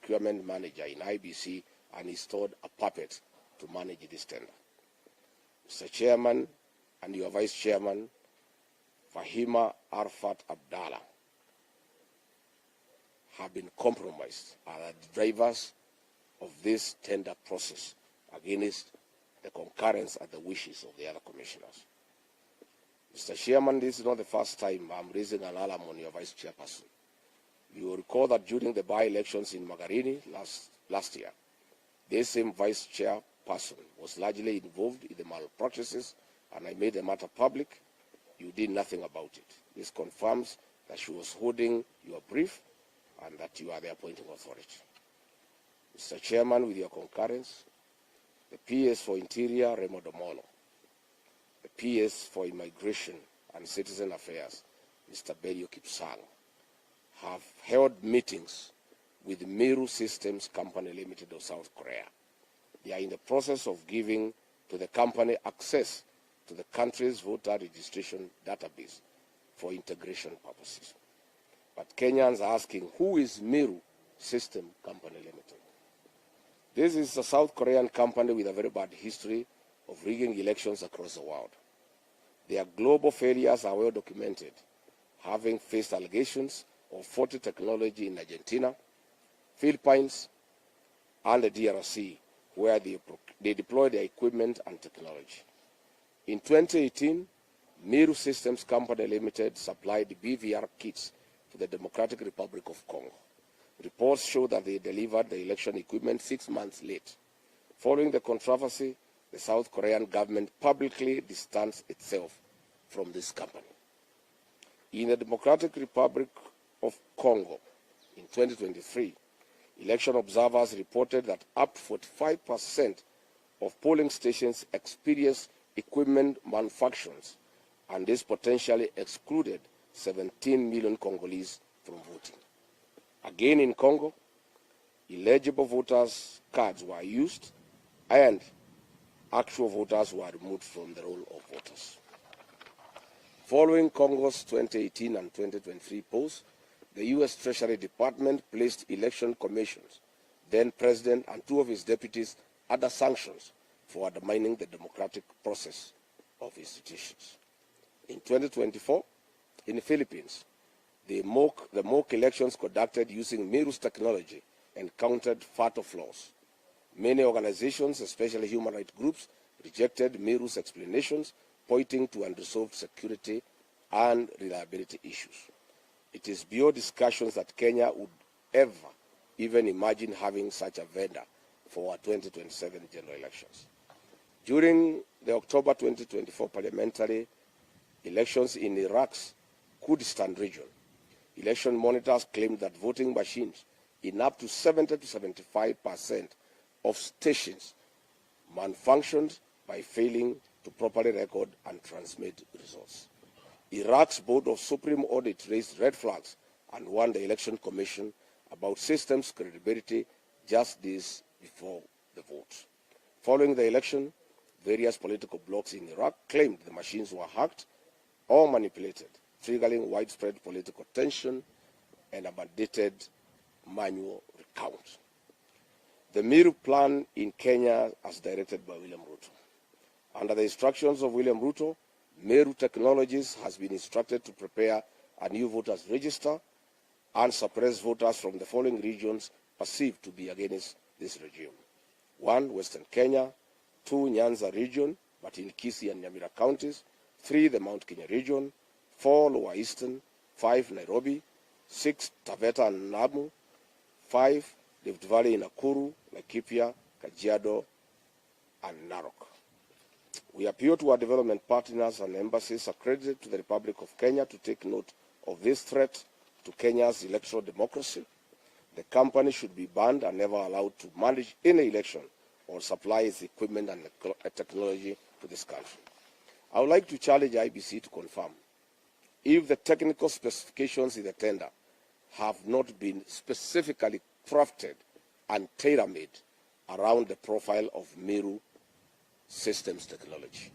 procurement manager in IEBC and installed a puppet to manage this tender. Mr. Chairman and your Vice Chairman, Fahima Arfat Abdallah, have been compromised as the drivers of this tender process against the concurrence and the wishes of the other commissioners. Mr. Chairman, this is not the first time I'm raising an alarm on your Vice Chairperson. You will recall that during the by-elections in Magarini last year, this same Vice Chairperson was largely involved in the malpractices, and I made the matter public. You did nothing about it. This confirms that she was holding your brief and that you are the appointing authority. Mr. Chairman, with your concurrence, the PS for Interior, Remo Domolo, the PS for Immigration and Citizen Affairs, Mr. Berio Kipsang, have held meetings with Miru Systems Company Limited of South Korea. They are in the process of giving to the company access to the country's voter registration database for integration purposes. But Kenyans are asking, who is Miru Systems Company Limited? This is a South Korean company with a very bad history of rigging elections across the world. Their global failures are well documented, having faced allegations of faulty technology in Argentina, Philippines, and the DRC, where they deploy their equipment and technology. In 2018, Miru Systems Company Limited supplied BVR kits to the Democratic Republic of Congo. Reports show that they delivered the election equipment 6 months late. Following the controversy, the South Korean government publicly distanced itself from this company. In the Democratic Republic of Congo in 2023, election observers reported that up to 45% of polling stations experienced equipment malfunctions, and this potentially excluded 17 million Congolese from voting. Again in Congo, illegible voters' cards were used and actual voters were removed from the roll of voters. Following Congo's 2018 and 2023 polls, the U.S. Treasury Department placed election commissions, then President and 2 of his deputies under sanctions for undermining the democratic process of institutions. In 2024, in the Philippines, the mock elections conducted using Miru's technology encountered fatal flaws. Many organizations, especially human rights groups, rejected Miru's explanations, pointing to unresolved security and reliability issues. It is beyond discussions that Kenya would ever even imagine having such a vendor for our 2027 general elections. During the October 2024 parliamentary elections in Iraq's Kurdistan region, election monitors claimed that voting machines in up to 70 to 75% of stations malfunctioned by failing to properly record and transmit results. Iraq's Board of Supreme Audit raised red flags and warned the Election Commission about systems' credibility just days before the vote. Following the election, various political blocs in Iraq claimed the machines were hacked or manipulated, triggering widespread political tension and a mandated manual recount. The Miru plan in Kenya, as directed by William Ruto. Under the instructions of William Ruto, Miru Technologies has been instructed to prepare a new voters register and suppress voters from the following regions perceived to be against this regime. 1, Western Kenya; 2, Nyanza region, but in Kisii and Nyamira counties; 3, the Mount Kenya region; 4, Lower Eastern; 5, Nairobi; 6, Taveta and Lamu; 5, Rift Valley in Nakuru, Laikipia, Kajiado, and Narok. We appeal to our development partners and embassies accredited to the Republic of Kenya to take note of this threat to Kenya's electoral democracy. The company should be banned and never allowed to manage any election or supply its equipment and technology to this country. I would like to challenge IEBC to confirm if the technical specifications in the tender have not been specifically crafted and tailor-made around the profile of Miru Systems technology.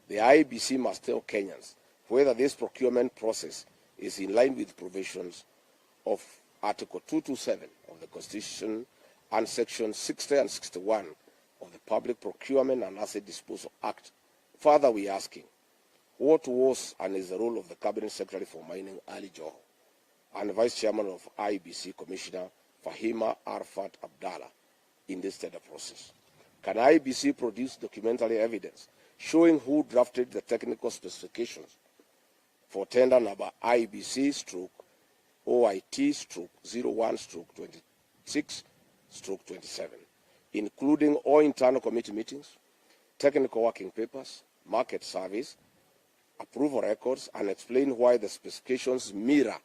The IEBC must tell Kenyans whether this procurement process is in line with provisions of Article 227 of the Constitution and Section 60 and 61 of the Public Procurement and Asset Disposal Act. Further, we are asking, what was and is the role of the Cabinet Secretary for Mining, Alleges, and Vice Chairman of IEBC Commissioner Fahima Arfat Abdallah in this tender process? Can IEBC produce documentary evidence showing who drafted the technical specifications for tender number IBC/OIT/01/26/27, including all internal committee meetings, technical working papers, market surveys, approval records, and explain why the specifications mirror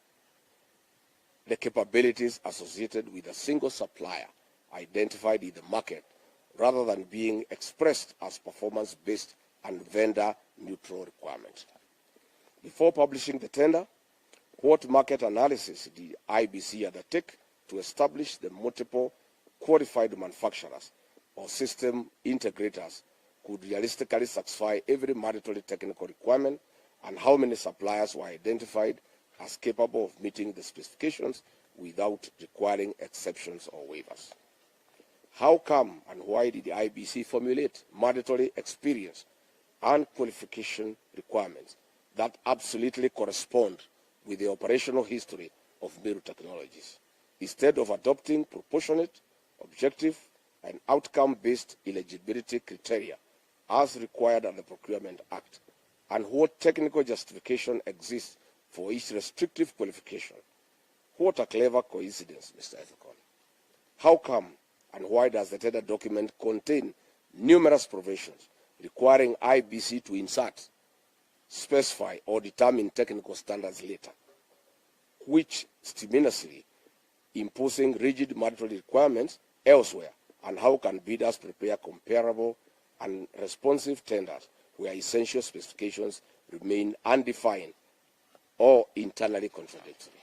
the capabilities associated with a single supplier identified in the market, rather than being expressed as performance-based and vendor-neutral requirements. Before publishing the tender, what market analysis did IEBC undertake to establish the multiple qualified manufacturers or system integrators could realistically satisfy every mandatory technical requirement, and how many suppliers were identified as capable of meeting the specifications without requiring exceptions or waivers? How come and why did the IEBC formulate mandatory experience and qualification requirements that absolutely correspond with the operational history of Miru Technologies, instead of adopting proportionate, objective, and outcome-based eligibility criteria as required under the Procurement Act? And what technical justification exists for each restrictive qualification? What a clever coincidence, Mr. Ethicon. How come and why does the tender document contain numerous provisions requiring IEBC to insert, specify, or determine technical standards later, which stimulously imposing rigid mandatory requirements elsewhere? And how can bidders prepare comparable and responsive tenders where essential specifications remain undefined or internally contradictory?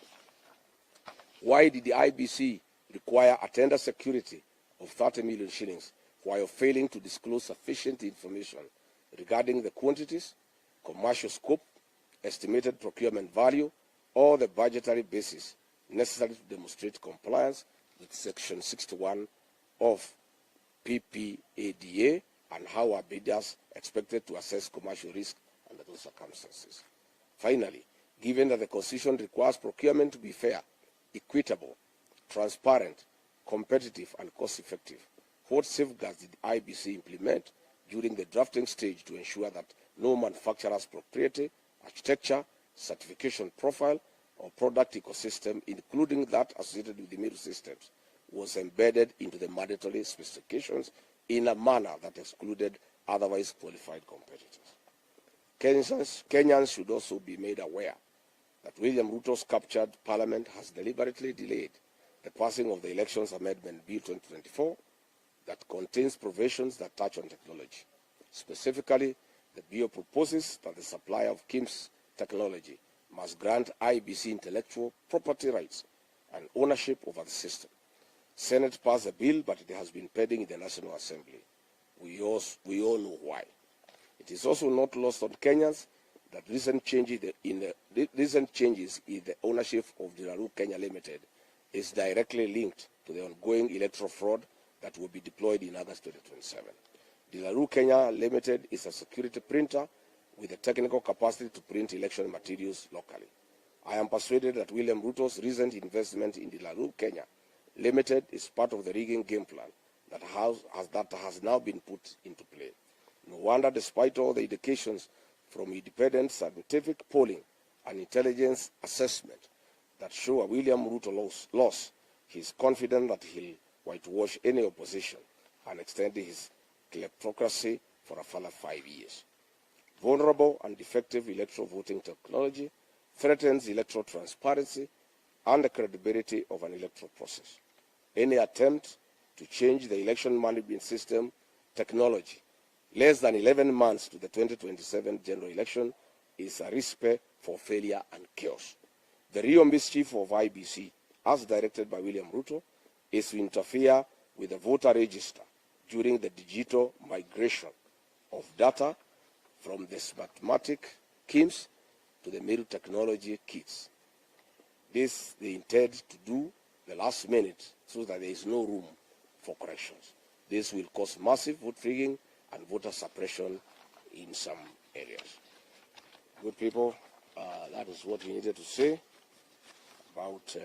Why did the IEBC require a tender security of 30 million shillings while failing to disclose sufficient information regarding the quantities, commercial scope, estimated procurement value, or the budgetary basis necessary to demonstrate compliance with Section 61 of PPADA, and how are bidders expected to assess commercial risk under those circumstances? Finally, given that the Constitution requires procurement to be fair, equitable, transparent, competitive, and cost-effective, what safeguards did IEBC implement during the drafting stage to ensure that no manufacturer's proprietary, architecture, certification profile, or product ecosystem, including that associated with the Miru Systems, was embedded into the mandatory specifications in a manner that excluded otherwise qualified competitors? Kenyans should also be made aware that William Ruto's captured parliament has deliberately delayed the passing of the Elections Amendment Bill 2024 that contains provisions that touch on technology. Specifically, the bill proposes that the supplier of KIMS technology must grant IEBC intellectual property rights and ownership over the system. Senate passed the bill, but it has been pending in the National Assembly. We all know why. It is also not lost on Kenyans that recent changes in the ownership of Delaru Kenya Limited is directly linked to the ongoing electoral fraud that will be deployed in August 2027. Delaru Kenya Limited is a security printer with the technical capacity to print election materials locally. I am persuaded that William Ruto's recent investment in Delaru Kenya Limited is part of the rigging game plan that has now been put into play. No wonder, despite all the indications from independent scientific polling and intelligence assessment that show a William Ruto loss, he is confident that he'll whitewash any opposition and extend his kleptocracy for a further 5 years. Vulnerable and defective electoral voting technology threatens electoral transparency and the credibility of an electoral process. Any attempt to change the election management system technology less than 11 months to the 2027 general election is a recipe for failure and chaos. The real mischief of IEBC, as directed by William Ruto, is to interfere with the voter register during the digital migration of data from the Smartmatic KIMS to the Miru technology kits. This they intend to do the last minute so that there is no room for corrections. This will cause massive vote rigging and voter suppression in some areas. Good people, that is what we needed to say about